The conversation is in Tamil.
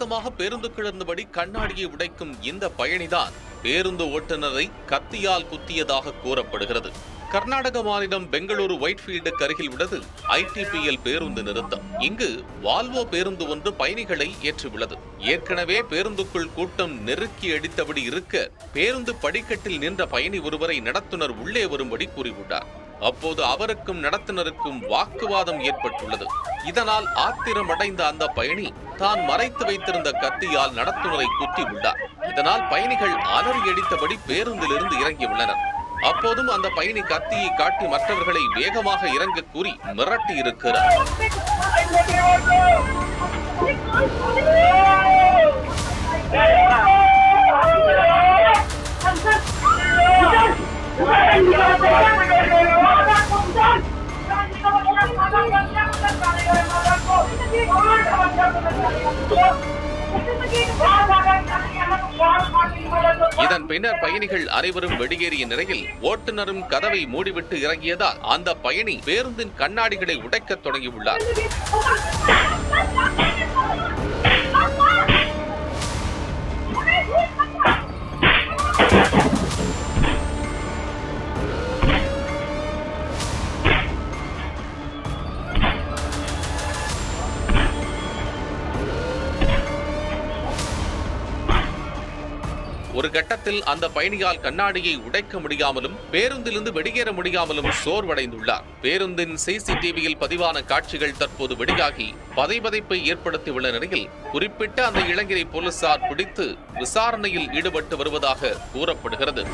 பலவந்தமாக பேருந்துக்குள்ளிருந்தபடி கண்ணாடியை உடைக்கும் இந்த பயணிதான் பேருந்து ஓட்டுநரை கத்தியால் குத்தியதாக கூறப்படுகிறது. கர்நாடக மாநிலம் பெங்களூரு ஒயிட்ஃபீல்டுக்கு அருகில் உள்ளது ITPL பேருந்து நிறுத்தம். இங்கு வால்வோ பேருந்து ஒன்று பயணிகளை ஏற்றியுள்ளது. ஏற்கனவே பேருந்துக்குள் கூட்டம் நெருக்கி அடித்தபடி இருக்க பேருந்து படிக்கட்டில் நின்ற பயணி ஒருவரை நடத்துனர் உள்ளே வரும்படி கூறியுள்ளார். அப்போது அவருக்கும் நடத்துனருக்கும் வாக்குவாதம் ஏற்பட்டுள்ளது. இதனால் ஆத்திரமடைந்த அந்த பயணி தான் மறைத்து வைத்திருந்த கத்தியால் நடத்துனரை குத்தியுள்ளார். இதனால் பயணிகள் அலறி அடித்தபடி பேருந்திலிருந்து இறங்கியுள்ளனர். அப்போதும் அந்த பயணி கத்தியை காட்டி மற்றவர்களை வேகமாக இறங்க கூறி மிரட்டி இருக்கிறார். இதன் பின்னர் பயணிகள் அனைவரும் வெளியேறிய நிலையில் ஓட்டுநரும் கதவை மூடிவிட்டு இறங்கியதால் அந்த பயணி பேருந்தின் கண்ணாடிகளை உடைக்கத் தொடங்கியுள்ளார். ஒரு கட்டத்தில் அந்த பயணியால் கண்ணாடியை உடைக்க முடியாமலும் பேருந்திலிருந்து வெளியேற முடியாமலும் சோர்வடைந்துள்ளார். பேருந்தின் CCTVயில் பதிவான காட்சிகள் தற்போது வெளியாகி பதைபதைப்பை ஏற்படுத்தியுள்ள நிலையில் குறிப்பிட்ட அந்த இளைஞரை போலீசார் பிடித்து விசாரணையில் ஈடுபட்டு வருவதாக கூறப்படுகிறது.